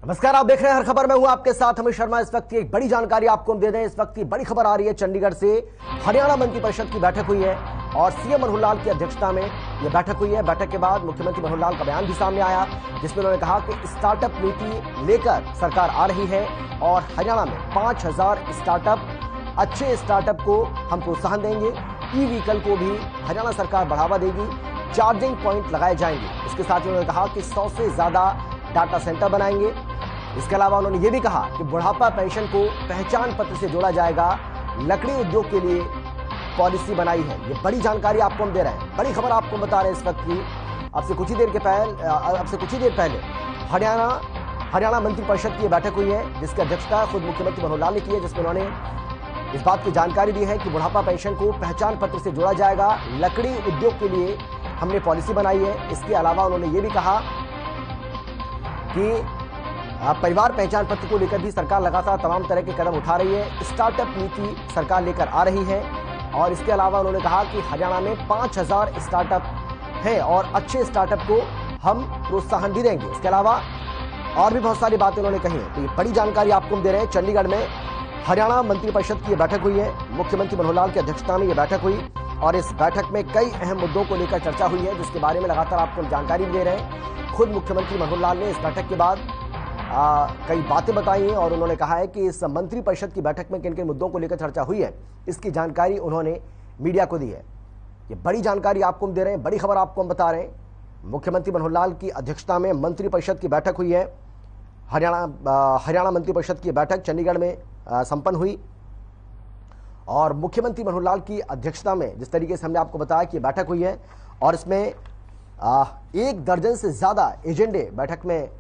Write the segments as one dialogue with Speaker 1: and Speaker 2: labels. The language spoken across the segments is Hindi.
Speaker 1: नमस्कार, आप देख रहे हैं हर खबर में हूं आपके साथ अमित शर्मा। इस वक्त की एक बड़ी जानकारी आपको हम दे दें। इस वक्त की बड़ी खबर आ रही है चंडीगढ़ से। हरियाणा मंत्रिपरिषद की बैठक हुई है और सीएम मनोहर लाल की अध्यक्षता में यह बैठक हुई है। बैठक के बाद मुख्यमंत्री मनोहर लाल का बयान भी सामने आया, जिसमें उन्होंने कहा कि स्टार्टअप नीति लेकर सरकार आ रही है और हरियाणा में 5000 स्टार्टअप, अच्छे स्टार्टअप को हम प्रोत्साहन देंगे। ई व्हीकल को भी हरियाणा सरकार बढ़ावा देगी, चार्जिंग पॉइंट लगाए जाएंगे। इसके साथ ही उन्होंने कहा कि 100 से ज्यादा डाटा सेंटर बनाएंगे। इसके अलावा उन्होंने ये भी कहा कि बुढ़ापा पेंशन को पहचान पत्र से जोड़ा जाएगा। लकड़ी उद्योग के लिए पॉलिसी बनाई है। ये बड़ी जानकारी आपको हम दे रहे हैं, बड़ी खबर आपको बता रहे हैं इस वक्त की। अब से कुछ ही देर पहले हरियाणा मंत्रिपरिषद की बैठक हुई है, जिसकी अध्यक्षता खुद मुख्यमंत्री मनोहर लाल ने की है, जिसमें उन्होंने इस बात की जानकारी दी है कि बुढ़ापा पेंशन को पहचान पत्र से जोड़ा जाएगा। लकड़ी उद्योग के लिए हमने पॉलिसी बनाई है। इसके अलावा उन्होंने ये भी कहा कि परिवार पहचान पत्र को लेकर भी सरकार लगातार तमाम तरह के कदम उठा रही है। स्टार्टअप नीति सरकार लेकर आ रही है और इसके अलावा उन्होंने कहा कि हरियाणा में 5000 स्टार्टअप है और अच्छे स्टार्टअप को हम प्रोत्साहन भी देंगे। इसके अलावा और भी बहुत सारी बातें उन्होंने कही हैं। तो ये बड़ी जानकारी आपको हम दे रहे हैं। चंडीगढ़ में हरियाणा मंत्रिपरिषद की बैठक हुई है। मुख्यमंत्री मनोहर लाल की अध्यक्षता में यह बैठक हुई और इस बैठक में कई अहम मुद्दों को लेकर चर्चा हुई है, जिसके बारे में लगातार आपको जानकारी दे रहे हैं। खुद मुख्यमंत्री मनोहर लाल ने इस बैठक के बाद कई बातें बताई हैं और उन्होंने कहा है कि इस मंत्रिपरिषद की बैठक में किन किन मुद्दों को लेकर चर्चा हुई है, इसकी जानकारी उन्होंने मीडिया को दी है। ये बड़ी जानकारी आपको हम दे रहे हैं, बड़ी खबर आपको हम बता रहे हैं। मुख्यमंत्री मनोहर लाल की अध्यक्षता में मंत्रिपरिषद की बैठक हुई है। हरियाणा मंत्रिपरिषद की बैठक चंडीगढ़ में संपन्न हुई और मुख्यमंत्री मनोहर लाल की अध्यक्षता में जिस तरीके से हमने आपको बताया कि बैठक हुई है और इसमें 1 दर्जन से ज्यादा एजेंडे बैठक में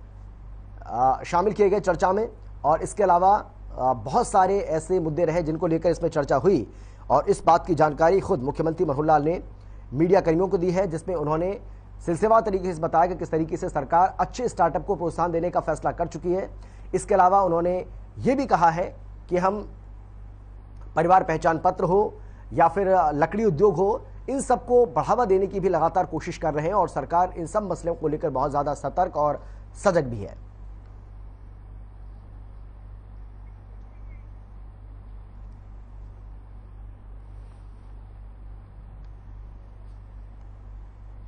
Speaker 1: शामिल किए गए चर्चा में। और इसके अलावा बहुत सारे ऐसे मुद्दे रहे जिनको लेकर इसमें चर्चा हुई और इस बात की जानकारी खुद मुख्यमंत्री मनोहर लाल ने मीडिया कर्मियों को दी है, जिसमें उन्होंने सिलसिलेवार तरीके से बताया कि किस तरीके से सरकार अच्छे स्टार्टअप को प्रोत्साहन देने का फैसला कर चुकी है। इसके अलावा उन्होंने ये भी कहा है कि हम परिवार पहचान पत्र हो या फिर लकड़ी उद्योग हो, इन सबको बढ़ावा देने की भी लगातार कोशिश कर रहे हैं और सरकार इन सब मसलों को लेकर बहुत ज्यादा सतर्क और सजग भी है।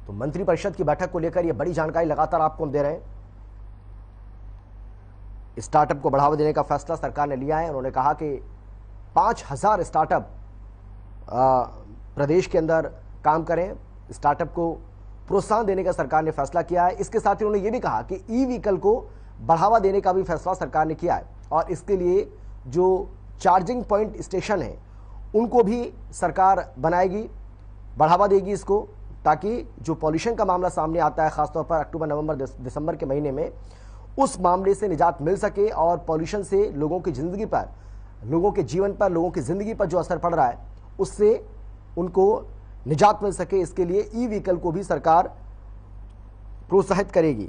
Speaker 1: तो मंत्रिपरिषद की बैठक को लेकर यह बड़ी जानकारी लगातार आपको हम दे रहे हैं। स्टार्टअप को बढ़ावा देने का फैसला सरकार ने लिया है। उन्होंने कहा कि 5000 स्टार्टअप प्रदेश के अंदर काम करें। स्टार्टअप को प्रोत्साहन देने का सरकार ने फैसला किया है। इसके साथ ही उन्होंने ये भी कहा कि ई व्हीकल को बढ़ावा देने का भी फैसला सरकार ने किया है और इसके लिए जो चार्जिंग पॉइंट स्टेशन है उनको भी सरकार बनाएगी, बढ़ावा देगी इसको, ताकि जो पॉल्यूशन का मामला सामने आता है खासतौर पर अक्टूबर, नवंबर, दिसंबर के महीने में, उस मामले से निजात मिल सके और पॉल्यूशन से लोगों की जिंदगी पर, लोगों के जीवन पर, लोगों की जिंदगी पर जो असर पड़ रहा है उससे उनको निजात मिल सके। इसके लिए ई व्हीकल को भी सरकार प्रोत्साहित करेगी।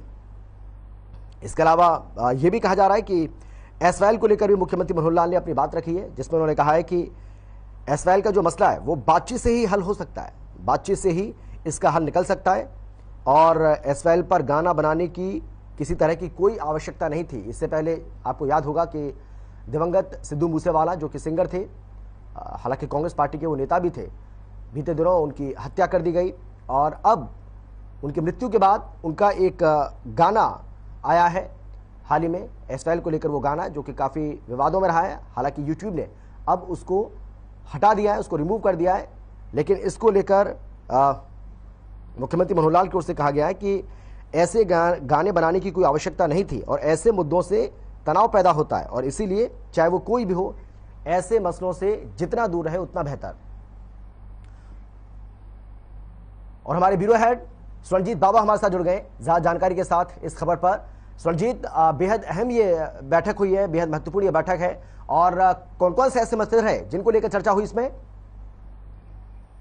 Speaker 1: इसके अलावा यह भी कहा जा रहा है कि एसवाईएल को लेकर भी मुख्यमंत्री मनोहर लाल ने अपनी बात रखी है, जिसमें उन्होंने कहा है कि एसवाईएल का जो मसला है वो बातचीत से ही हल हो सकता है, बातचीत से ही इसका हल निकल सकता है और एसवाईएल पर गाना बनाने की किसी तरह की कोई आवश्यकता नहीं थी। इससे पहले आपको याद होगा कि दिवंगत सिद्धू मूसेवाला जो कि सिंगर थे, हालांकि कांग्रेस पार्टी के वो नेता भी थे, बीते दिनों उनकी हत्या कर दी गई और अब उनकी मृत्यु के बाद उनका एक गाना आया है हाल ही में एसवाईएल को लेकर। वो गाना जो कि काफ़ी विवादों में रहा है, हालांकि यूट्यूब ने अब उसको हटा दिया है, उसको रिमूव कर दिया है, लेकिन इसको लेकर मुख्यमंत्री मनोहर लाल की ओर से कहा गया है कि ऐसे गाने बनाने की कोई आवश्यकता नहीं थी और ऐसे मुद्दों से तनाव पैदा होता है और इसीलिए चाहे वो कोई भी हो, ऐसे मसलों से जितना दूर रहे उतना बेहतर। और हमारे ब्यूरो हेड स्वर्णजीत बाबा हमारे साथ जुड़ गए ज्यादा जानकारी के साथ इस खबर पर। स्वर्णजीत, बेहद अहम ये बैठक हुई है, बेहद महत्वपूर्ण ये बैठक है और कौन कौन से ऐसे मसले रहे जिनको लेकर चर्चा हुई इसमें?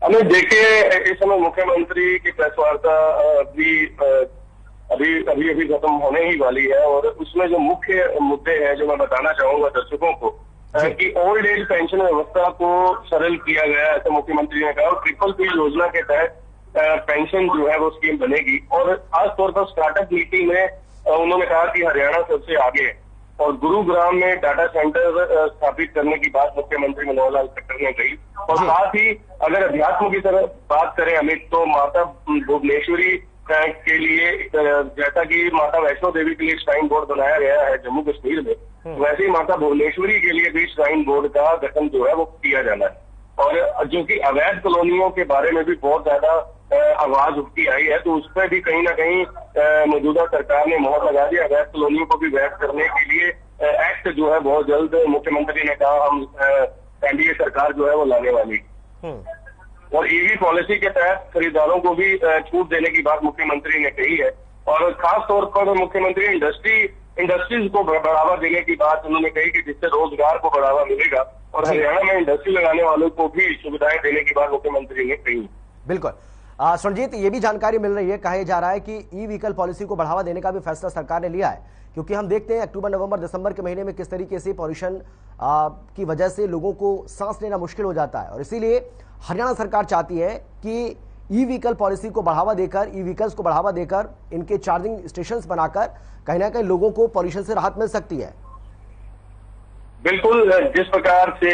Speaker 2: हमें देखिए, इस समय मुख्यमंत्री की प्रेस वार्ता अभी खत्म होने ही वाली है और उसमें जो मुख्य मुद्दे हैं जो मैं बताना चाहूंगा दर्शकों को कि ओल्ड एज पेंशन व्यवस्था को सरल किया गया, ऐसा मुख्यमंत्री ने कहा। और PPP योजना के तहत पेंशन जो है वो स्कीम बनेगी और खासतौर पर स्टार्टअप नीति में उन्होंने कहा कि हरियाणा सबसे आगे है और गुरुग्राम में डाटा सेंटर स्थापित करने की बात मुख्यमंत्री मनोहर लाल खट्टर ने कही। और साथ ही अगर अध्यात्म की तरफ बात करें अमित, तो माता भुवनेश्वरी के लिए जैसा कि माता वैष्णो देवी के लिए श्राइन बोर्ड बनाया गया है जम्मू कश्मीर में, वैसे ही माता भुवनेश्वरी के लिए भी श्राइन बोर्ड का गठन जो है वो किया जाना है। और जो कि अवैध कॉलोनियों के बारे में भी बहुत ज्यादा आवाज उठती आई है, तो उस पर भी कहीं ना कहीं मौजूदा सरकार ने मोहर लगा दी। अवैध कॉलोनियों को भी वैध करने के लिए एक्ट जो है बहुत जल्द मुख्यमंत्री ने कहा हम एनडीए सरकार जो है वो लाने वाली। और ईवी पॉलिसी के तहत खरीदारों को भी छूट देने की बात मुख्यमंत्री ने कही है। और खास तौर पर मुख्यमंत्री इंडस्ट्रीज को बढ़ावा देने की बात उन्होंने कही कि जिससे रोजगार को बढ़ावा मिलेगा और हरियाणा में इंडस्ट्री लगाने वालों को भी सुविधाएं देने की बात मुख्यमंत्री ने कही।
Speaker 1: बिल्कुल स्वर्णजीत, ये भी जानकारी मिल रही है, कहा जा रहा है कि ई व्हीकल पॉलिसी को बढ़ावा देने का भी फैसला सरकार ने लिया है, क्योंकि हम देखते हैं अक्टूबर नवंबर दिसंबर के महीने में किस तरीके से पॉल्यूशन की वजह से लोगों को सांस लेना मुश्किल हो जाता है। और इसीलिए हरियाणा सरकार चाहती है कि ई व्हीकल पॉलिसी को बढ़ावा देकर, ई व्हीकल्स को बढ़ावा देकर, इनके चार्जिंग स्टेशन बनाकर कहीं ना कहीं लोगों को पॉल्यूशन से राहत मिल सकती है।
Speaker 2: बिल्कुल, जिस प्रकार से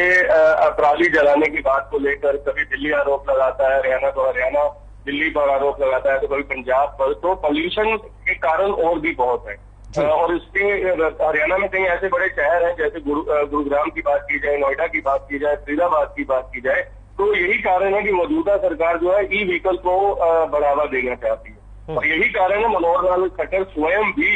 Speaker 2: पराली जलाने की बात को लेकर कभी दिल्ली आरोप लगाता है, हरियाणा तो हरियाणा दिल्ली पर आरोप लगाता है, तो कभी पंजाब पर, तो पॉल्यूशन के कारण और भी बहुत है। और इसके हरियाणा में कई ऐसे बड़े शहर हैं, जैसे गुरुग्राम की बात की जाए, नोएडा की बात की जाए, फरीदाबाद की बात की जाए, तो यही कारण है कि मौजूदा सरकार जो है ई व्हीकल को बढ़ावा देना चाहती है। और यही कारण है मनोहर लाल खट्टर स्वयं भी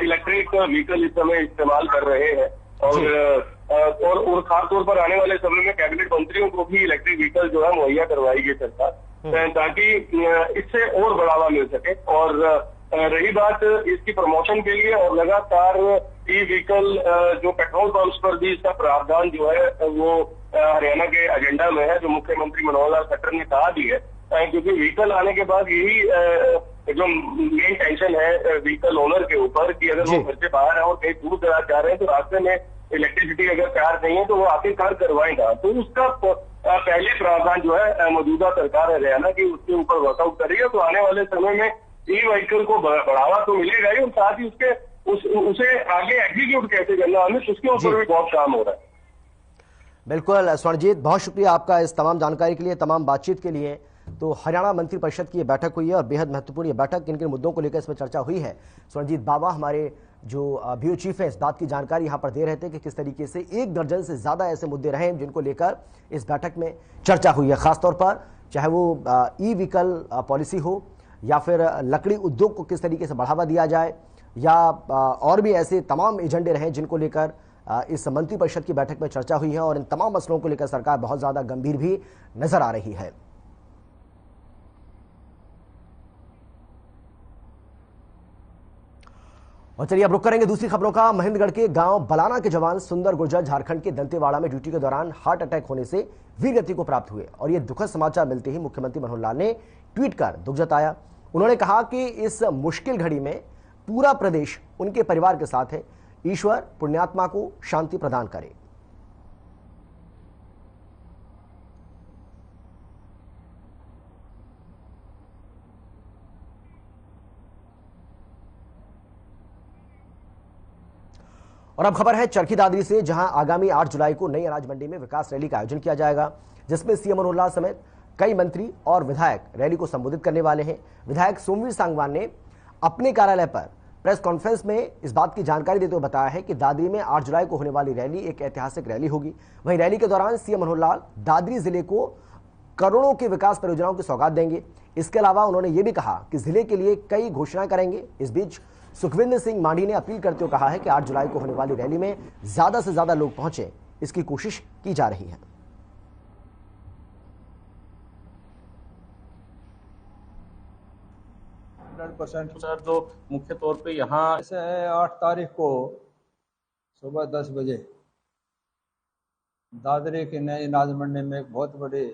Speaker 2: इलेक्ट्रिक व्हीकल इस समय इस्तेमाल कर रहे हैं। और खासतौर पर आने वाले समय में कैबिनेट मंत्रियों को भी इलेक्ट्रिक व्हीकल जो है मुहैया करवाएगी सरकार, ताकि इससे और बढ़ावा मिल सके। और रही बात इसकी प्रमोशन के लिए, और लगातार ई व्हीकल जो पेट्रोल पंप्स पर भी इसका प्रावधान जो है वो हरियाणा के एजेंडा में है, जो मुख्यमंत्री मनोहर लाल खट्टर ने कहा भी है, क्योंकि व्हीकल आने के बाद यही जो मेन टेंशन है व्हीकल ओनर के ऊपर कि अगर वो घर से बाहर है और कहीं दूर दराज जा रहे हैं, तो रास्ते में इलेक्ट्रिसिटी अगर कार नहीं है तो वो आखिरकार करवाएगा। तो उसका पहले प्रावधान जो है मौजूदा सरकार हरियाणा की उसके ऊपर वर्कआउट कर रही है। तो आने वाले समय में ई व्हीकल को बढ़ावा तो मिलेगा ही, और साथ ही उसे आगे एग्जीक्यूट कैसे करना है उसके ऊपर भी बहुत काम हो रहा है।
Speaker 1: बिल्कुल स्वर्णजीत, बहुत शुक्रिया आपका इस तमाम जानकारी के लिए, तमाम बातचीत के लिए। तो हरियाणा मंत्रिपरिषद की ये बैठक हुई है और बेहद महत्वपूर्ण ये बैठक, किन किन मुद्दों को लेकर इसमें चर्चा हुई है, स्वर्णजीत बाबा हमारे जो ब्यूरो चीफ है इस बात की जानकारी यहाँ पर दे रहे थे कि किस तरीके से 1 दर्जन से ज्यादा ऐसे मुद्दे रहे हैं जिनको लेकर इस बैठक में चर्चा हुई है। खासतौर पर चाहे वो ई व्हीकल पॉलिसी हो या फिर लकड़ी उद्योग को किस तरीके से बढ़ावा दिया जाए, या और भी ऐसे तमाम एजेंडे रहे जिनको लेकर इस मंत्रिपरिषद की बैठक में चर्चा हुई है। और इन तमाम मसलों को लेकर सरकार बहुत ज्यादा गंभीर भी नजर आ रही है। और चलिए अब रुक करेंगे दूसरी खबरों का। महेंद्रगढ़ के गांव बलाना के जवान सुंदर गुर्जर झारखंड के दंतेवाड़ा में ड्यूटी के दौरान हार्ट अटैक होने से वीर गति को प्राप्त हुए। और यह दुखद समाचार मिलते ही मुख्यमंत्री मनोहर लाल ने ट्वीट कर दुख जताया। उन्होंने कहा कि इस मुश्किल घड़ी में पूरा प्रदेश उनके परिवार के साथ है, ईश्वर पुण्यात्मा को शांति प्रदान करे। और अब खबर है चरखी दादरी से, जहां आगामी 8 जुलाई को नई अनाज मंडी में विकास रैली का आयोजन किया जाएगा, जिसमें सीएम मनोहर लाल समेत कई मंत्री और विधायक रैली को संबोधित करने वाले हैं। विधायक सोमवीर सांगवान ने अपने कार्यालय पर प्रेस कॉन्फ्रेंस में इस बात की जानकारी देते हुए बताया है कि दादरी में 8 जुलाई को होने वाली रैली एक ऐतिहासिक रैली होगी। वहीं रैली के दौरान सीएम मनोहर लाल दादरी जिले को करोड़ों की विकास परियोजनाओं की सौगात देंगे। इसके अलावा उन्होंने ये भी कहा कि जिले के लिए कई घोषणाएं करेंगे। इस बीच सुखविंदर सिंह मांढी ने अपील करते हुए कहा है कि 8 जुलाई को होने वाली रैली में ज्यादा से ज्यादा लोग पहुंचे, इसकी कोशिश की जा रही है।
Speaker 3: 100% सर, जो मुख्य तौर पे यहाँ
Speaker 4: से 8 तारीख को सुबह 10 बजे दादरी के नए अनाज मंडी में एक बहुत बड़ी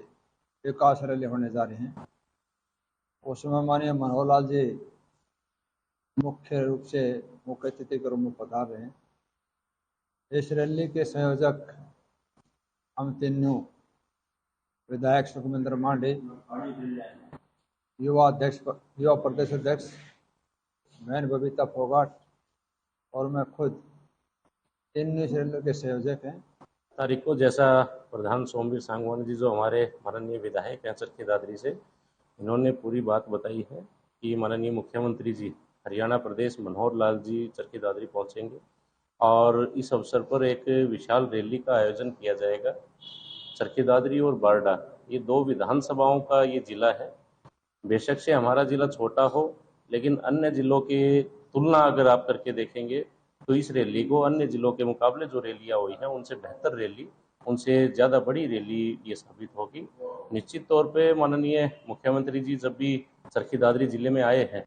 Speaker 4: विकास रैली होने जा रही है। उसमें माननीय मनोहर लाल जी मुख्य रूप से मुख्य अतिथि के रूप में पधार रहे हैं। इस रैली के संयोजक हम तीनों विधायक सुखविंदर मांढी, युवा प्रदेश अध्यक्ष बहन बबीता फोगाट, और मैं खुद इन न्यूज़ रैलियों के संयोजक हैं।
Speaker 3: तारीख को जैसा प्रधान सोमवीर सांगवानी जी, जो हमारे माननीय विधायक हैं चरखी दादरी से, इन्होंने पूरी बात बताई है कि माननीय मुख्यमंत्री जी हरियाणा प्रदेश मनोहर लाल जी चरखी दादरी पहुंचेंगे और इस अवसर पर एक विशाल रैली का आयोजन किया जाएगा। चरखी दादरी और बारडा ये दो विधानसभाओं का ये जिला है। बेशक से हमारा जिला छोटा हो, लेकिन अन्य जिलों की तुलना अगर आप करके देखेंगे तो इस रैली को अन्य जिलों के मुकाबले जो रैलियां हुई हैं उनसे बेहतर रैली, उनसे ज़्यादा बड़ी रैली ये साबित होगी। निश्चित तौर पे माननीय मुख्यमंत्री जी जब भी चरखी दादरी जिले में आए हैं,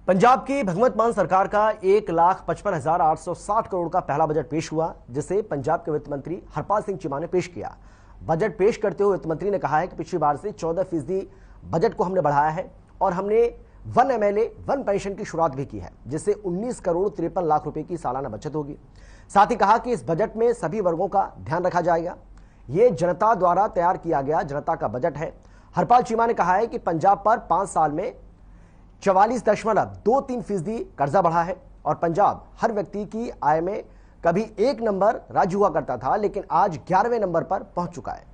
Speaker 1: पंजाब की भगवंत मान सरकार का 1,55,860 करोड़ का पहला बजट पेश हुआ, जिसे पंजाब के वित्त मंत्री हरपाल सिंह चीमा ने पेश किया। बजट पेश करते हुए वित्त मंत्री ने कहा है कि पिछली बार से 14% बजट को हमने बढ़ाया है और हमने 1 MLA 1 पेंशन की शुरुआत भी की है, जिससे 19 करोड़ 53 लाख रुपए की सालाना बचत होगी। साथ ही कहा कि इस बजट में सभी वर्गों का ध्यान रखा जाएगा। ये जनता द्वारा तैयार किया गया जनता का बजट है। हरपाल चीमा ने कहा है कि पंजाब पर 5 साल में 44.23% कर्जा बढ़ा है और पंजाब हर व्यक्ति की आय में कभी 1 नंबर राज्य हुआ करता था, लेकिन आज 11वें नंबर पर पहुंच चुका है।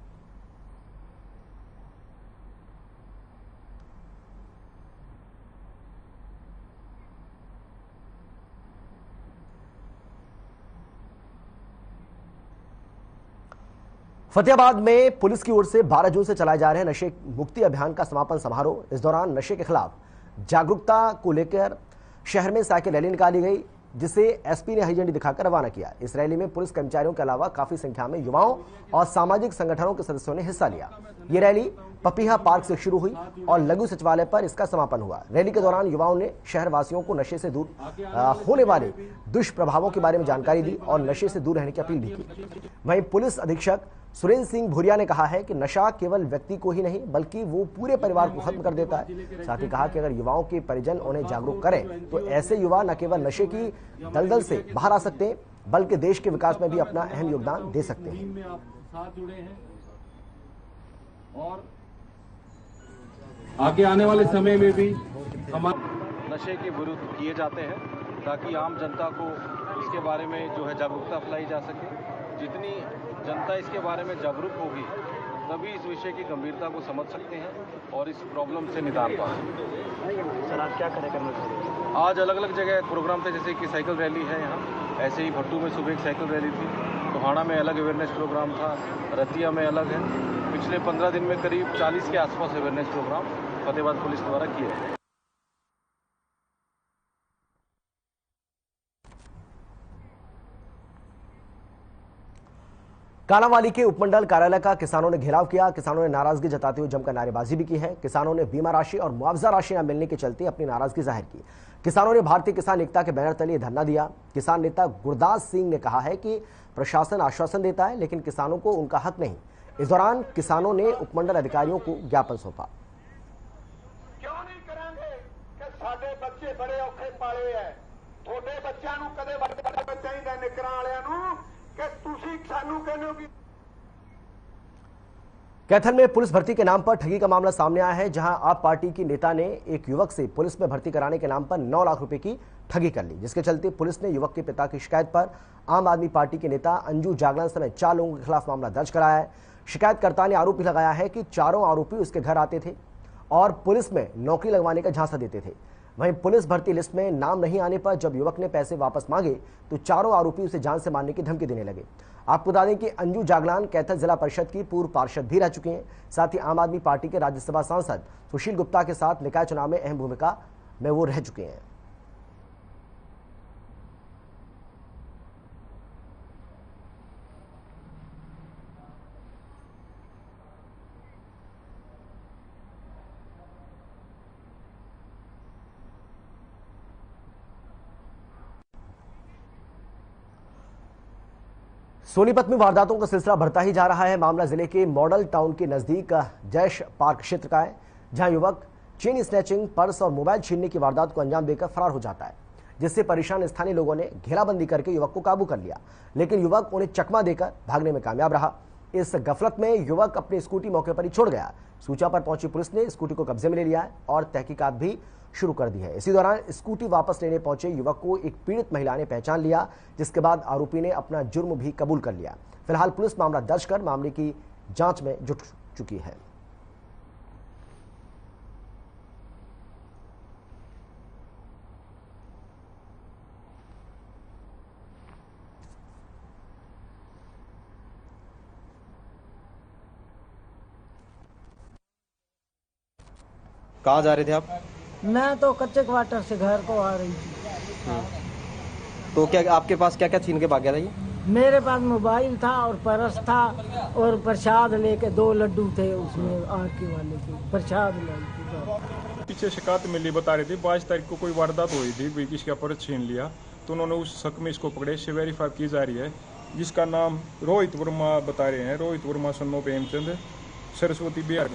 Speaker 1: फतेहाबाद में पुलिस की ओर से 12 जून से चलाए जा रहे नशे मुक्ति अभियान का समापन समारोह। इस दौरान नशे के खिलाफ जागरूकता को लेकर शहर में साइकिल रैली निकाली गई, जिसे एसपी ने हरी झंडी दिखाकर रवाना किया। इस रैली में पुलिस कर्मचारियों के अलावा काफी संख्या में युवाओं और सामाजिक संगठनों के सदस्यों ने हिस्सा लिया। ये रैली पपीहा पार्क से शुरू हुई और लघु सचिवालय पर इसका समापन हुआ। रैली के दौरान युवाओं ने शहर वासियों को नशे से दूर होने वाले दुष्प्रभावों के बारे में जानकारी दी और नशे से दूर रहने की अपील भी की। वहीं पुलिस अधीक्षक सुरेंद्र सिंह भूरिया ने कहा है कि नशा केवल व्यक्ति को ही नहीं बल्कि वो पूरे परिवार को खत्म कर देता है। साथ ही कहा कि अगर युवाओं के परिजन उन्हें जागरूक करें तो ऐसे युवा न केवल नशे की दलदल से बाहर आ सकते हैं बल्कि देश के विकास में भी अपना अहम योगदान दे सकते हैं।
Speaker 5: और आगे आने वाले समय में भी
Speaker 6: हमारे नशे के विरुद्ध किए जाते हैं ताकि आम जनता को इसके बारे में जो है जागरूकता फैलाई जा सके। जितनी जनता इसके बारे में जागरूक होगी तभी इस विषय की गंभीरता को समझ सकते हैं और इस प्रॉब्लम से निदान पा सकते हैं।
Speaker 7: सर आज क्या कार्यक्रम?
Speaker 6: आज अलग अलग जगह प्रोग्राम थे, जैसे कि साइकिल रैली है यहाँ, ऐसे ही भट्टू में सुबह एक साइकिल रैली थी, टोहाना में अलग अवेयरनेस प्रोग्राम था, रतिया में अलग है। पिछले 15 दिन में करीब 40 के आसपास अवेयरनेस प्रोग्राम फतेहाबाद पुलिस द्वारा किए हैं।
Speaker 1: कालांवाली के उपमंडल कार्यालय का किसानों ने घेराव किया। किसानों ने नाराजगी जताते हुए जमकर नारेबाजी भी की है। किसानों ने बीमा राशि और मुआवजा राशि न मिलने के चलते अपनी नाराजगी जाहिर की। किसानों ने भारतीय किसान एकता के बैनर तले धरना दिया। किसान नेता गुरदास सिंह ने कहा है कि प्रशासन आश्वासन देता है लेकिन किसानों को उनका हक नहीं। इस दौरान किसानों ने उपमंडल अधिकारियों को ज्ञापन सौंपा।
Speaker 8: क्यों नहीं करेंगे कि साडे बच्चे बड़े औखे पाले है, थोड़े बच्चों नूं कदे वड्डा चाहिदा निकरां वालियां नूं कि तुसीं सानूं कहंदे हो कि
Speaker 1: कैथल में पुलिस भर्ती के नाम पर ठगी का मामला सामने आया है, जहां आप पार्टी की नेता ने एक युवक से पुलिस में भर्ती कराने के नाम पर 9 लाख रुपए की ठगी कर ली, जिसके चलते पुलिस ने युवक के पिता की शिकायत पर आम आदमी पार्टी के नेता अंजू जागलान समेत 4 लोगों के खिलाफ मामला दर्ज कराया है। शिकायतकर्ता ने आरोप लगाया है कि चारों आरोपी उसके घर आते थे और पुलिस में नौकरी लगवाने का झांसा देते थे। वहीं पुलिस भर्ती लिस्ट में नाम नहीं आने पर जब युवक ने पैसे वापस मांगे तो चारों आरोपी उसे जान से मारने की धमकी देने लगे। आपको बता दें कि अंजू जागलान कैथल जिला परिषद की पूर्व पार्षद भी रह चुकी हैं। साथ ही आम आदमी पार्टी के राज्यसभा सांसद सुशील गुप्ता के साथ निकाय चुनाव में अहम भूमिका में वो रह चुके हैं। सोनीपत में वारदातों का सिलसिला बढ़ता ही जा रहा है। मामला जिले के मॉडल टाउन के नजदीक जैश पार्क क्षेत्र का है, जहां युवक चेन स्नैचिंग, पर्स और मोबाइल छीनने की वारदात को अंजाम देकर फरार हो जाता है। जिससे परेशान स्थानीय लोगों ने घेराबंदी करके युवक को काबू कर लिया, लेकिन युवक उन्हें चकमा देकर भागने में कामयाब रहा। इस गफलत में युवक अपनी स्कूटी मौके पर ही छोड़ गया। सूचना पर पहुंची पुलिस ने स्कूटी को कब्जे में ले लिया है और तहकीकात भी शुरू कर दी है। इसी दौरान स्कूटी वापस लेने पहुंचे युवक को एक पीड़ित महिला ने पहचान लिया, जिसके बाद आरोपी ने अपना जुर्म भी कबूल कर लिया। फिलहाल पुलिस मामला दर्ज कर मामले की जांच में जुट चुकी है।
Speaker 7: कहाँ जा रहे थे आप?
Speaker 9: मैं तो कच्चे क्वार्टर से घर को आ रही थी।
Speaker 7: तो क्या आपके पास क्या क्या छीन के भाग गया था ये?
Speaker 9: मेरे पास मोबाइल था और पर्स था और प्रसाद लेके 2 लड्डू थे उसमें आके वाले के प्रसाद लेके।
Speaker 10: पीछे शिकायत मिली, बता रही थी 22 तारीख को कोई वारदात हुई थी, भाई किसी का पर्स छीन लिया, तो उन्होंने उस शक में इसको पकड़े से वेरीफाई की जा रही है, जिसका नाम रोहित वर्मा बता रहे हैं। रोहित वर्मा सन्नो प्रेमचंद, सरस्वती बिहार।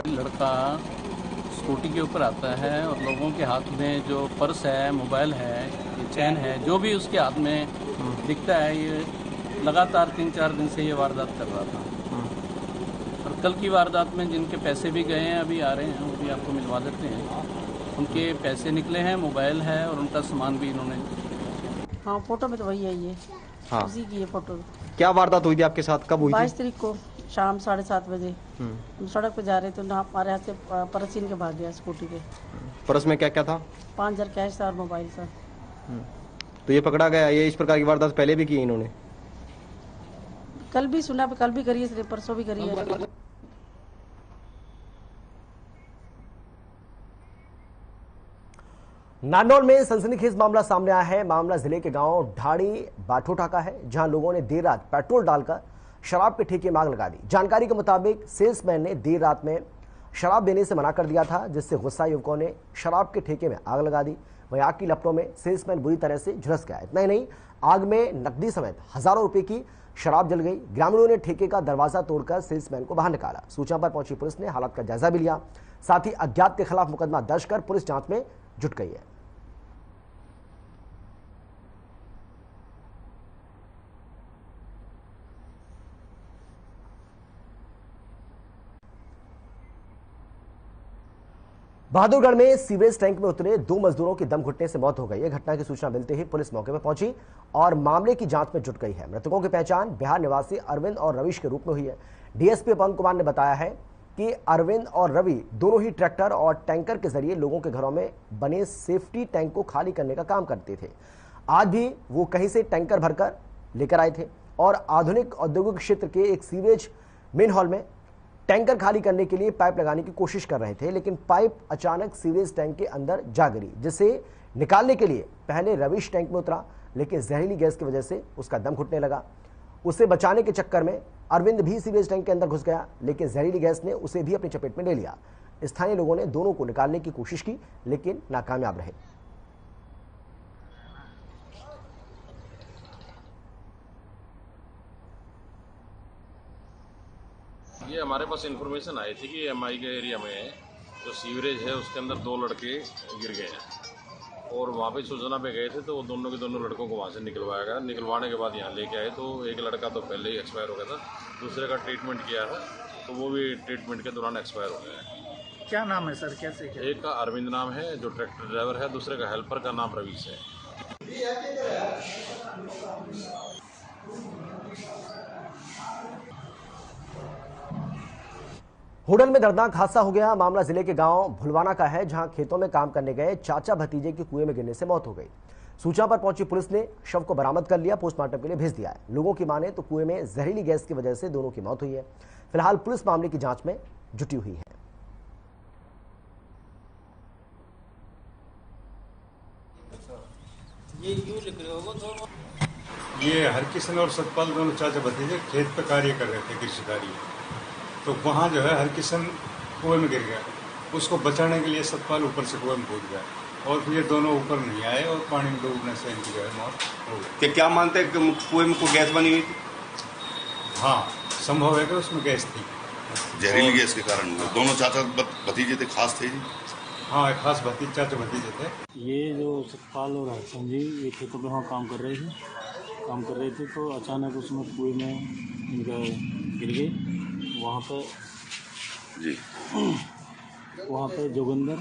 Speaker 11: लड़का स्कूटी के ऊपर आता है और लोगों के हाथ में जो पर्स है, मोबाइल है, चैन है, जो भी उसके हाथ में दिखता है, ये लगातार 3-4 दिन से ये वारदात कर रहा था। और कल की वारदात में जिनके पैसे भी गए हैं, अभी आ रहे हैं, वो भी आपको मिलवा देते हैं। उनके पैसे निकले हैं, मोबाइल है और उनका सामान भी इन्होंने।
Speaker 12: हाँ, फोटो में तो वही है ये।
Speaker 7: हाँ,
Speaker 12: उसी की ये फोटो।
Speaker 7: क्या वारदात हुई थी आपके साथ, कब हुई थी?
Speaker 12: 22 तारीख को शाम 7:30 बजे हम सड़क पे जा रहे थे, तो हमारे हाथ से पर्स छीन के भाग गया स्कूटी पे।
Speaker 7: पर्स में क्या क्या था?
Speaker 12: 5000 कैश था और मोबाइल था।
Speaker 7: तो ये पकड़ा गया। ये इस प्रकार की वारदात पहले भी की इन्होंने?
Speaker 12: कल भी सुना, कल भी करी है, परसों भी करी है।
Speaker 1: नारनौल में सनसनीखेज मामला सामने आया है। मामला जिले के गांव ढाड़ी बाठोटा का है, जहां लोगों ने देर रात पेट्रोल डालकर शराब के ठेके में आग लगा दी। जानकारी के मुताबिक सेल्समैन ने देर रात में शराब देने से मना कर दिया था, जिससे गुस्सा युवकों ने शराब के ठेके में आग लगा दी। वहीं आग की लपटों में सेल्समैन बुरी तरह से झुलस गया। इतना ही नहीं, आग में नकदी समेत हजारों रुपए की शराब जल गई। ग्रामीणों ने ठेके का दरवाजा तोड़कर सेल्समैन को बाहर निकाला। सूचना पर पहुंची पुलिस ने हालात का जायजा भी लिया, साथ ही अज्ञात के खिलाफ मुकदमा दर्ज कर पुलिस जांच में जुट गई है। बहादुरगढ़ में सीवरेज टैंक में उतरे 2 मजदूरों की दम घुटने से मौत हो गई है। घटना की सूचना मिलते ही पुलिस मौके पर पहुंची और मामले की जांच में जुट गई है। मृतकों की पहचान बिहार निवासी अरविंद और रवीश के रूप में हुई है। डीएसपी पवन कुमार ने बताया है कि अरविंद और रवि दोनों ही ट्रैक्टर और टैंकर के जरिए लोगों के घरों में बने सेफ्टी टैंक को खाली करने का काम करते थे। आज भी वो कहीं से टैंकर भरकर लेकर आए थे और आधुनिक औद्योगिक क्षेत्र के एक सीवरेज मेन हॉल में टैंकर खाली करने के लिए पाइप लगाने की कोशिश कर रहे थे, लेकिन पाइप अचानक सीवरेज टैंक के अंदर जा गिरी, जिसे निकालने के लिए पहले रवीश टैंक में उतरा, लेकिन जहरीली गैस की वजह से उसका दम घुटने लगा। उसे बचाने के चक्कर में अरविंद भी सीवरेज टैंक के अंदर घुस गया, लेकिन जहरीली गैस ने उसे भी अपनी चपेट में ले लिया। स्थानीय लोगों ने दोनों को निकालने की कोशिश की, लेकिन नाकामयाब रहे।
Speaker 3: ये हमारे पास इन्फॉर्मेशन आई थी कि एमआई के एरिया में जो सीवरेज है उसके अंदर 2 लड़के गिर गए हैं और वहाँ पे सूचना पे गए थे, तो वो दोनों के दोनों लड़कों को वहाँ से निकलवाया गया। निकलवाने के बाद यहाँ लेके आए तो एक लड़का तो पहले ही एक्सपायर हो गया था, दूसरे का ट्रीटमेंट किया है तो वो भी ट्रीटमेंट के दौरान एक्सपायर हो गया है।
Speaker 9: क्या नाम है सर, कैसे?
Speaker 3: एक का अरविंद नाम है जो ट्रैक्टर ड्राइवर है, दूसरे का हेल्पर का नाम रवीश है।
Speaker 1: होडल में दर्दनाक हादसा हो गया। मामला जिले के गांव भुलवाना का है, जहां खेतों में काम करने गए चाचा भतीजे की कुएं में गिरने से मौत हो गई। सूचना पर पहुंची पुलिस ने शव को बरामद कर लिया, पोस्टमार्टम के लिए भेज दिया है। लोगों की माने तो कुएं में जहरीली गैस की वजह से दोनों की मौत हुई है। फिलहाल पुलिस मामले की जांच में जुटी हुई है।
Speaker 10: ये हरकिशन और सतपाल दोनों चाचा भतीजे खेत पे कार्य कर रहे थे, कृषि कार्य। तो वहाँ जो है हरकिशन कुएं में गिर गया, उसको बचाने के लिए सतपाल ऊपर से कुएं में कूद गया और फिर ये दोनों ऊपर नहीं आए और पानी में डूबने से इनकी जो है मौत हो गई।
Speaker 13: क्या मानते हैं कि कुएं में कोई गैस बनी हुई थी?
Speaker 10: हाँ, संभव है कि उसमें गैस थी।
Speaker 13: जहरीली गैस के कारण दोनों चाचा भतीजे थे, खास थे जी।
Speaker 10: हाँ, खास भतीजे, चाचा भतीजे थे।
Speaker 14: ये जो सतपाल और हसन जी ये खेतों में वहाँ काम कर रहे थे तो अचानक उसमें कुएं में इनका गिर गए। वहाँ पे जोगिंदर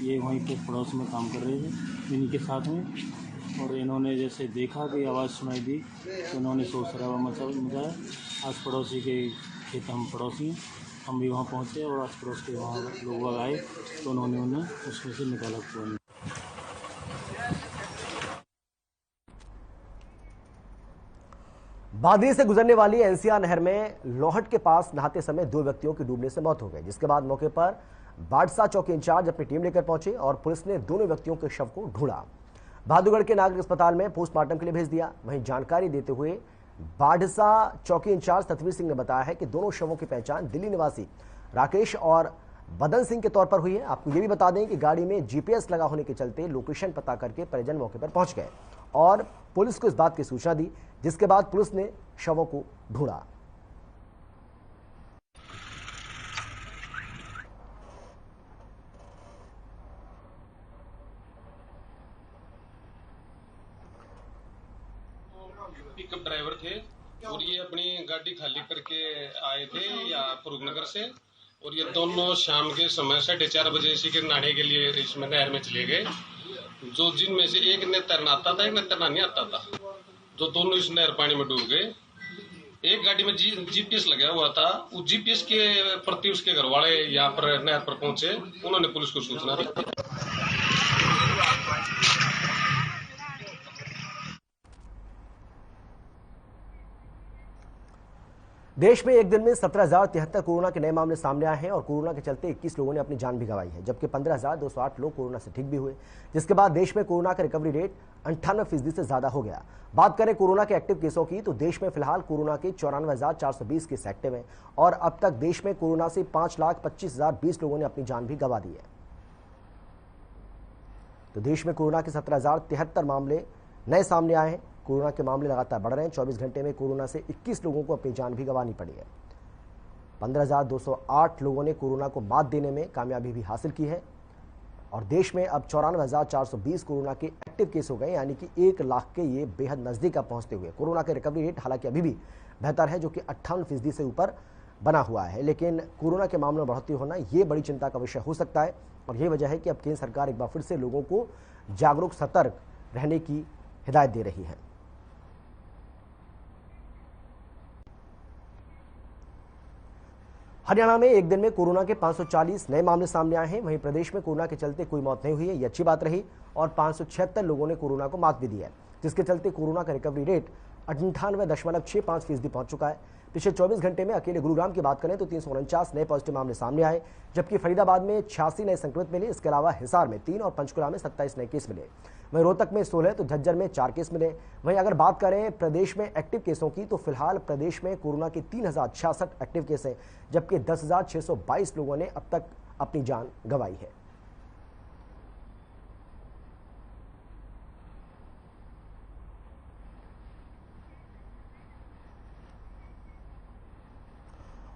Speaker 14: ये वहीं पे पड़ोस में काम कर रहे थे इन्हीं के साथ में, और इन्होंने जैसे देखा कि आवाज़ सुनाई दी तो इन्होंने शोर शराबा मचाया। आस पड़ोसी के खेत, हम पड़ोसी हैं, हम भी वहाँ पहुँचे और आस पड़ोस के वहाँ लोग आए तो उन्होंने उन्हें उसमें से निकाला कुएं।
Speaker 1: बादरी से गुजरने वाली एनसीआर नहर में लोहट के पास नहाते समय 2 व्यक्तियों की डूबने से मौत हो गई, जिसके बाद मौके पर बाड़सा चौकी इंचार्ज अपनी टीम लेकर पहुंचे और पुलिस ने दोनों व्यक्तियों के शव को ढूंढा। बहादुरगढ़ के नागरिक अस्पताल में पोस्टमार्टम के लिए भेज दिया। वहीं जानकारी देते हुए बाड़सा चौकी इंचार्ज तत्वीर सिंह ने बताया है कि दोनों शवों की पहचान दिल्ली निवासी राकेश और बदन सिंह के तौर पर हुई है। आपको ये भी बता दें कि गाड़ी में जीपीएस लगा होने के चलते लोकेशन पता करके परिजन मौके पर पहुंच गए और पुलिस को इस बात की सूचना दी, जिसके बाद पुलिस ने शवों को ढूंढा।
Speaker 15: पिकअप ड्राइवर थे और ये अपनी गाड़ी खाली करके आए थे या फरूखनगर से, और ये दोनों शाम के समय 4:30 बजे इसी के नहाने के लिए इसमें नहर में चले गए। जो जिनमें से एक ने तैरना आता था, एक ने तैरना नहीं आता था, जो दोनों इस नहर पानी में डूब गए। एक गाड़ी में जीपीएस लगा हुआ था, उस जीपीएस के प्रति उसके घर वाले यहाँ पर नहर पर पहुंचे, उन्होंने पुलिस को सूचना दी।
Speaker 1: देश में एक दिन में 17,073 कोरोना के नए मामले सामने आए हैं और कोरोना के चलते 21 लोगों ने अपनी जान भी गंवाई है, जबकि 15,208 लोग कोरोना से ठीक भी हुए, जिसके बाद देश में कोरोना का रिकवरी रेट 98% से ज्यादा हो गया। बात करें कोरोना के एक्टिव केसों की तो देश में फिलहाल कोरोना के 94,420 केस एक्टिव हैं और अब तक देश में कोरोना से 5,25,020 लोगों ने अपनी जान भी गंवा दी है। तो देश में कोरोना के 17,073 मामले नए सामने आए हैं। कोरोना के मामले लगातार बढ़ रहे हैं। 24 घंटे में कोरोना से 21 लोगों को अपनी जान भी गंवानी पड़ी है। 15,208 लोगों ने कोरोना को मात देने में कामयाबी भी हासिल की है और देश में अब 94,420 कोरोना के एक्टिव केस हो गए, यानी कि 1 लाख के ये बेहद नजदीक अब पहुंचते हुए। कोरोना के रिकवरी रेट हालांकि अभी भी बेहतर है, जो कि 58% से ऊपर बना हुआ है, लेकिन कोरोना के मामलों में बढ़ोतरी होना ये बड़ी चिंता का विषय हो सकता है और ये वजह है कि अब केंद्र सरकार एक बार फिर से लोगों को जागरूक, सतर्क रहने की हिदायत दे रही है। हरियाणा में एक दिन में कोरोना के 540 नए मामले सामने आए हैं। वहीं प्रदेश में कोरोना के चलते कोई मौत नहीं हुई है, ये अच्छी बात रही और 576 लोगों ने कोरोना को मात भी दी है, जिसके चलते कोरोना का रिकवरी रेट 98.65% पहुंच चुका है। पिछले 24 घंटे में अकेले गुरुग्राम की बात करें तो 349 नए पॉजिटिव मामले सामने आए, जबकि फरीदाबाद में 86 नए संक्रमित मिले। इसके अलावा हिसार में 3 और पंचकुला में 27 नए केस मिले। वहीं रोहतक में 16 तो झज्जर में 4 केस मिले। वहीं अगर बात करें प्रदेश में एक्टिव केसों की तो फिलहाल प्रदेश में कोरोना के 3,066 एक्टिव केस हैं, जबकि 10,622 लोगों ने अब तक अपनी जान गंवाई है।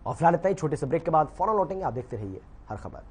Speaker 1: और फिलहाल इतना ही। छोटे से ब्रेक के बाद फौरन लौटेंगे। आप देखते रहिए हर खबर।